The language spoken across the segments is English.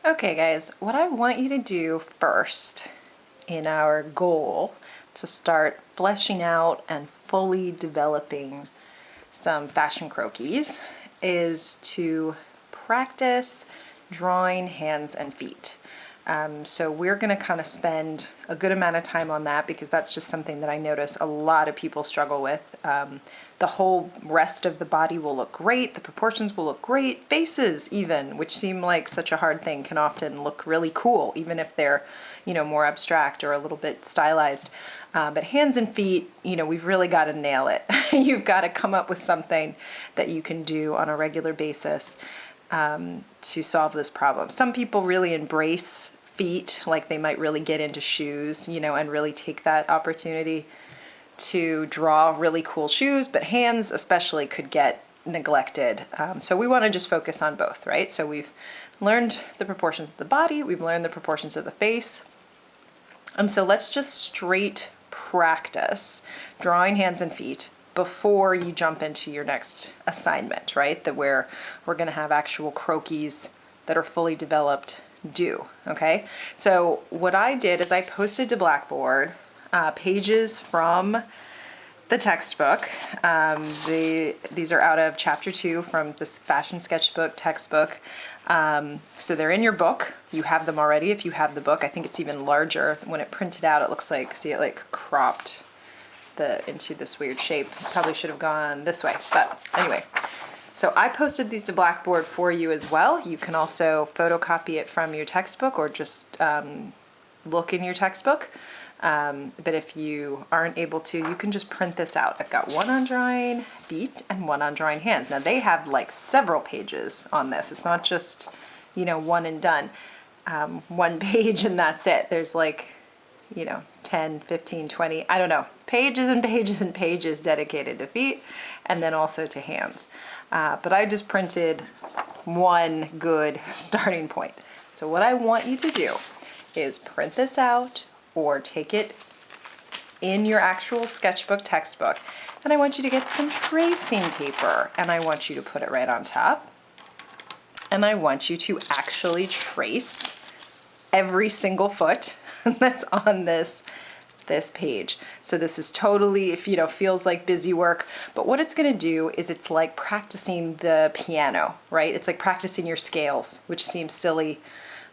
Okay guys, what I want you to do first in our goal to start fleshing out and fully developing some fashion croquis is to practice drawing hands and feet. So we're going to kind of spend a good amount of time on that because that's just something that I notice a lot of people struggle with. The whole rest of the body will look great, the proportions will look great, faces even, which seem like such a hard thing, can often look really cool, even if they're, more abstract or a little bit stylized. But hands and feet, we've really got to nail it. You've got to come up with something that you can do on a regular basis to solve this problem. Some people really embrace feet, like they might really get into shoes, and really take that opportunity to draw really cool shoes, but hands especially could get neglected. So we want to just focus on both, right? So we've learned the proportions of the body, we've learned the proportions of the face, and so let's just straight practice drawing hands and feet before you jump into your next assignment, right? That where we're going to have actual croquis that are fully developed due, okay? So what I did is I posted to Blackboard pages from the textbook. These are out of chapter 2 from this fashion sketchbook textbook. So they're in your book. You have them already if you have the book. I think it's even larger. When it printed out, it looks like, see, it like cropped into this weird shape. Probably should have gone this way, but anyway. So I posted these to Blackboard for you as well. You can also photocopy it from your textbook or just look in your textbook. But if you aren't able to, you can just print this out. I've got one on drawing feet and one on drawing hands. Now they have like several pages on this. It's not just, one and done. One page and that's it. There's like, 10, 15, 20, I don't know, pages and pages and pages dedicated to feet and then also to hands. But I just printed one good starting point. So what I want you to do is print this out or take it in your actual sketchbook textbook. And I want you to get some tracing paper and I want you to put it right on top. And I want you to actually trace every single foot that's on this page. So this is totally, if feels like busy work, but what it's going to do is it's like practicing the piano, right? It's like practicing your scales, which seems silly.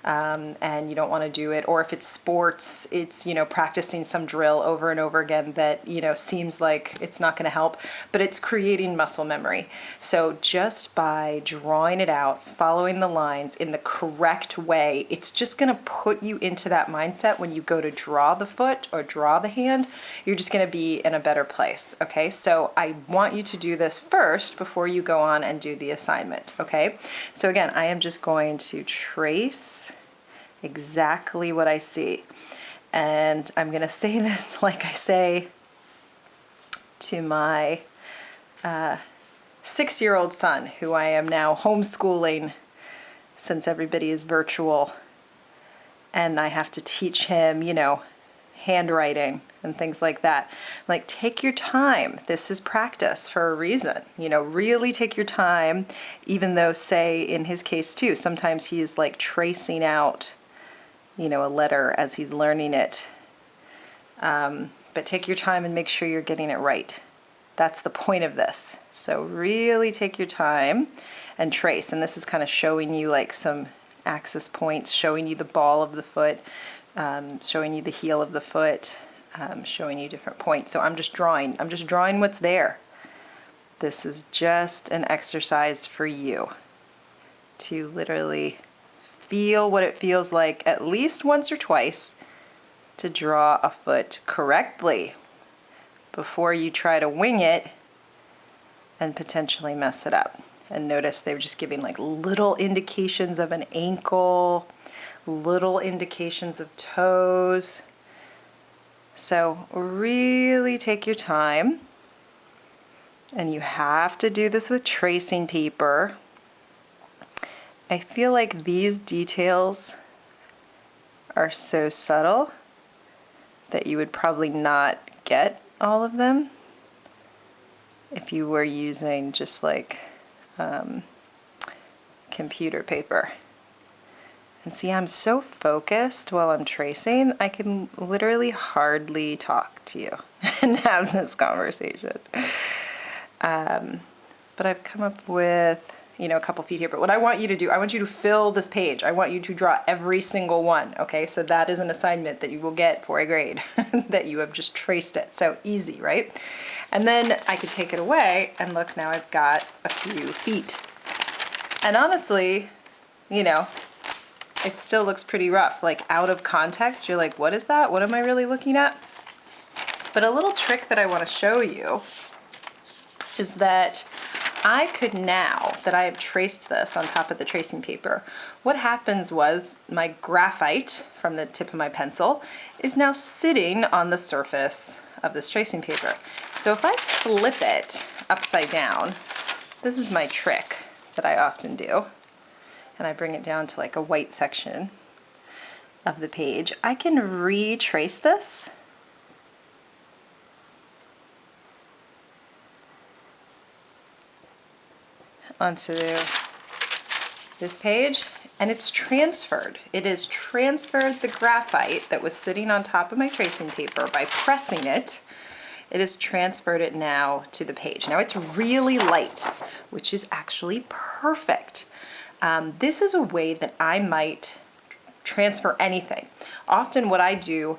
And you don't want to do it. Or if it's sports, it's, practicing some drill over and over again that, seems like it's not going to help, but it's creating muscle memory. So just by drawing it out, following the lines in the correct way, it's just going to put you into that mindset when you go to draw the foot or draw the hand, you're just going to be in a better place. Okay. So I want you to do this first before you go on and do the assignment. Okay. So again, I am just going to trace exactly what I see. And I'm going to say this like I say to my 6-year-old son, who I am now homeschooling since everybody is virtual. And I have to teach him, handwriting and things like that. Like, take your time. This is practice for a reason. Really take your time, even though, say, in his case too, sometimes he's like tracing out a letter as he's learning it. But take your time and make sure you're getting it right. That's the point of this. So really take your time and trace. And this is kind of showing you like some axis points, showing you the ball of the foot, showing you the heel of the foot, showing you different points. So I'm just drawing what's there. This is just an exercise for you to literally feel what it feels like at least once or twice to draw a foot correctly before you try to wing it and potentially mess it up. And notice they're just giving like little indications of an ankle, little indications of toes. So really take your time, and you have to do this with tracing paper. I feel like these details are so subtle that you would probably not get all of them if you were using just like computer paper. And see, I'm so focused while I'm tracing, I can literally hardly talk to you and have this conversation. But I've come up with, you know, a couple feet here. But what I want you to do, I want you to fill this page. I want you to draw every single one, okay? So that is an assignment that you will get for a grade, that you have just traced it. So easy, right? And then I could take it away and look, now I've got a few feet. And honestly, you know, it still looks pretty rough. Like out of context, you're like, what is that? What am I really looking at? But a little trick that I want to show you is that I could, now that I have traced this on top of the tracing paper, what happens was my graphite from the tip of my pencil is now sitting on the surface of this tracing paper. So if I flip it upside down, this is my trick that I often do, and I bring it down to like a white section of the page, I can retrace this onto this page, and it's transferred. It has transferred the graphite that was sitting on top of my tracing paper by pressing it. It has transferred it now to the page. Now it's really light, which is actually perfect. This is a way that I might transfer anything. Often what I do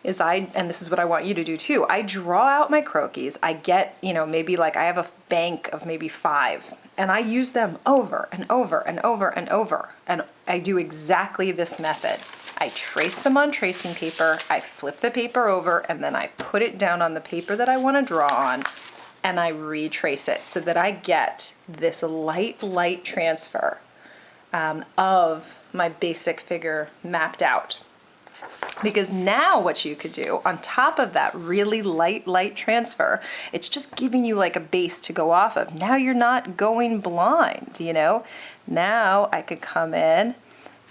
is and this is what I want you to do too, I draw out my croquis. I get, you know, maybe like I have a bank of maybe 5, and I use them over and over and over and over. And I do exactly this method. I trace them on tracing paper, I flip the paper over, and then I put it down on the paper that I want to draw on, and I retrace it so that I get this light transfer of my basic figure mapped out. Because now what you could do on top of that really light transfer, it's just giving you like a base to go off of. Now you're not going blind, you know? Now I could come in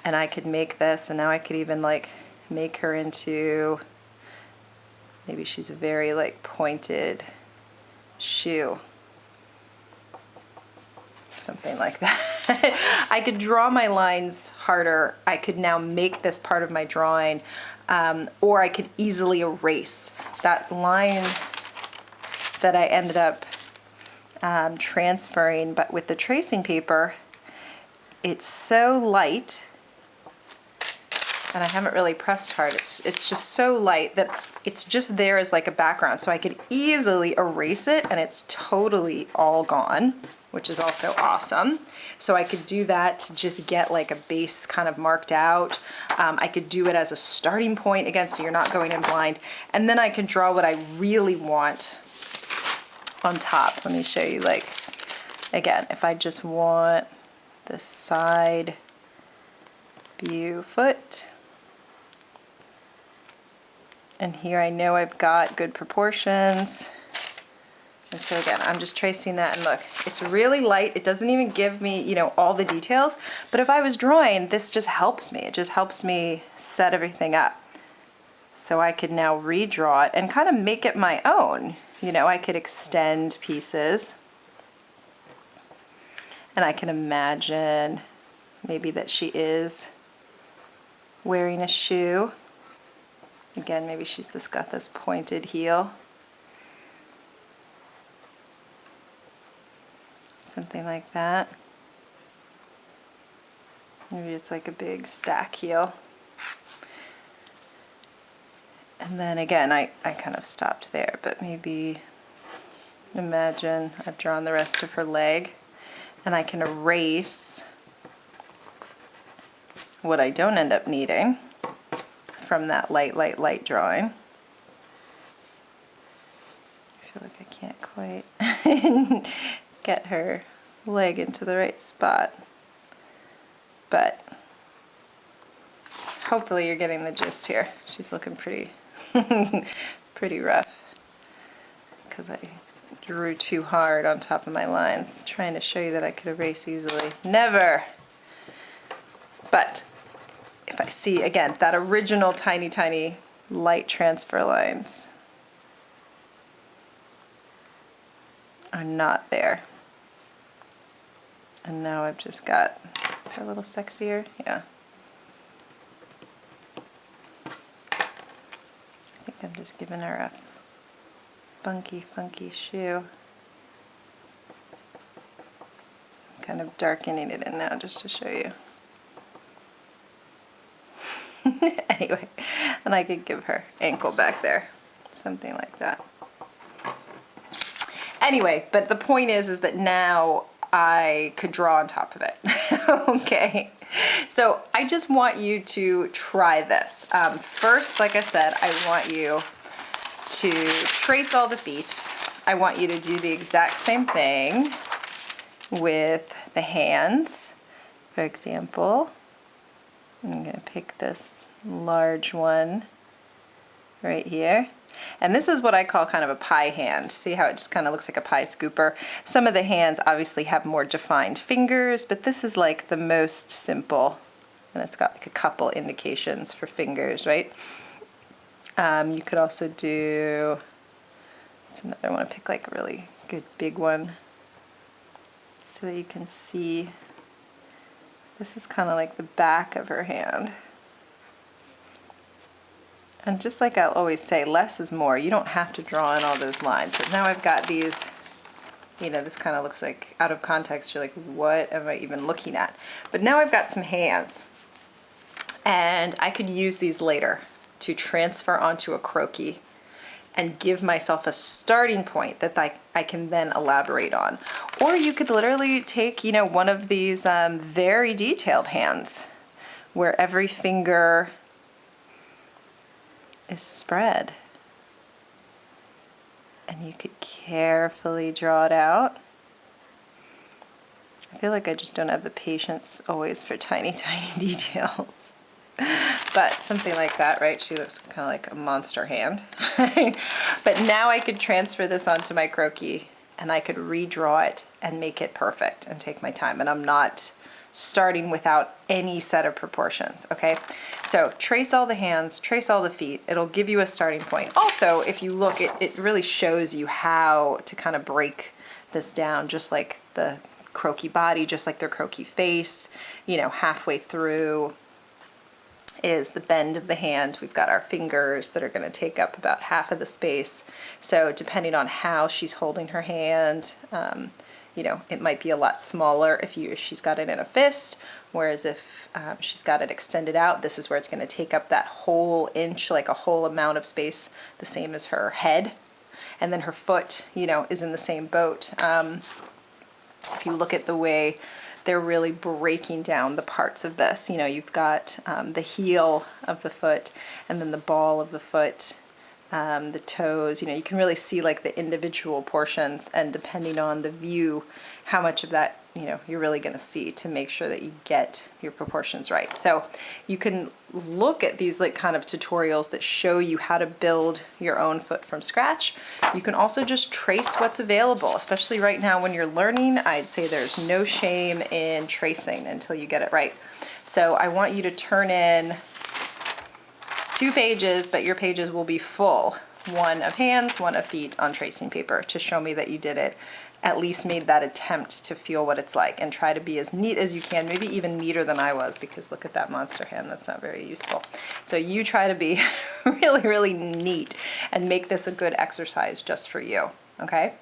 and I could make this, and now I could even like make her into, maybe she's a very like pointed shoe. Something like that. I could draw my lines harder. I could now make this part of my drawing, or I could easily erase that line that I ended up transferring, but with the tracing paper, it's so light, and I haven't really pressed hard. It's just so light that it's just there as like a background, so I could easily erase it and it's totally all gone, which is also awesome. So I could do that to just get like a base kind of marked out. I could do it as a starting point, again, so you're not going in blind. And then I can draw what I really want on top. Let me show you, like, again, if I just want the side view foot, and here I know I've got good proportions. And so again, I'm just tracing that, and look, it's really light. It doesn't even give me, you know, all the details, but if I was drawing, this just helps me. It just helps me set everything up. So I could now redraw it and kind of make it my own. You know, I could extend pieces, and I can imagine maybe that she is wearing a shoe. Again, maybe she's just got this pointed heel. Something like that. Maybe it's like a big stack heel. And then again, I kind of stopped there, but maybe imagine I've drawn the rest of her leg, and I can erase what I don't end up needing from that light drawing. I feel like I can't quite get her leg into the right spot, but hopefully you're getting the gist here. She's looking pretty pretty rough because I drew too hard on top of my lines, trying to show you that I could erase easily. Never! But if I see, again, that original tiny light transfer lines are not there. And now I've just got a little sexier, yeah. I'm just giving her a funky, funky shoe. I'm kind of darkening it in now just to show you. Anyway, and I could give her ankle back there, something like that. Anyway, but the point is that now I could draw on top of it. Okay, so I just want you to try this. First, like I said, I want you to trace all the feet. I want you to do the exact same thing with the hands. For example, I'm going to pick this large one right here. And this is what I call kind of a pie hand. See how it just kind of looks like a pie scooper? Some of the hands obviously have more defined fingers, but this is like the most simple. And it's got like a couple indications for fingers, right? You could also do, that's another one, pick like a really good big one so that you can see. This is kind of like the back of her hand. And just like I'll always say, less is more. You don't have to draw in all those lines. But now I've got these, you know, this kind of looks like out of context. You're like, what am I even looking at? But now I've got some hands. And I could use these later to transfer onto a croquis and give myself a starting point that I can then elaborate on. Or you could literally take, you know, one of these very detailed hands where every finger is spread. And you could carefully draw it out. I feel like I just don't have the patience always for tiny, tiny details. But something like that, right? She looks kind of like a monster hand. But now I could transfer this onto my croquis and I could redraw it and make it perfect and take my time. And I'm not starting without any set of proportions, okay? So trace all the hands, trace all the feet. It'll give you a starting point. Also, if you look, it really shows you how to kind of break this down, just like the croquis body, just like their croquis face. You know, halfway through is the bend of the hand. We've got our fingers that are going to take up about half of the space. So depending on how she's holding her hand, you know, it might be a lot smaller if she's got it in a fist, whereas if she's got it extended out, this is where it's going to take up that whole inch, like a whole amount of space, the same as her head. And then her foot, you know, is in the same boat. If you look at the way they're really breaking down the parts of this, you know, you've got the heel of the foot and then the ball of the foot, the toes, you know, you can really see like the individual portions, and depending on the view, how much of that, you know, you're really going to see to make sure that you get your proportions right. So you can look at these like kind of tutorials that show you how to build your own foot from scratch. You can also just trace what's available, especially right now when you're learning. I'd say there's no shame in tracing until you get it right. So I want you to turn in 2 pages, but your pages will be full. One of hands, one of feet on tracing paper to show me that you did it, at least made that attempt to feel what it's like, and try to be as neat as you can, maybe even neater than I was, because look at that monster hand, that's not very useful. So you try to be really, really neat and make this a good exercise just for you, okay?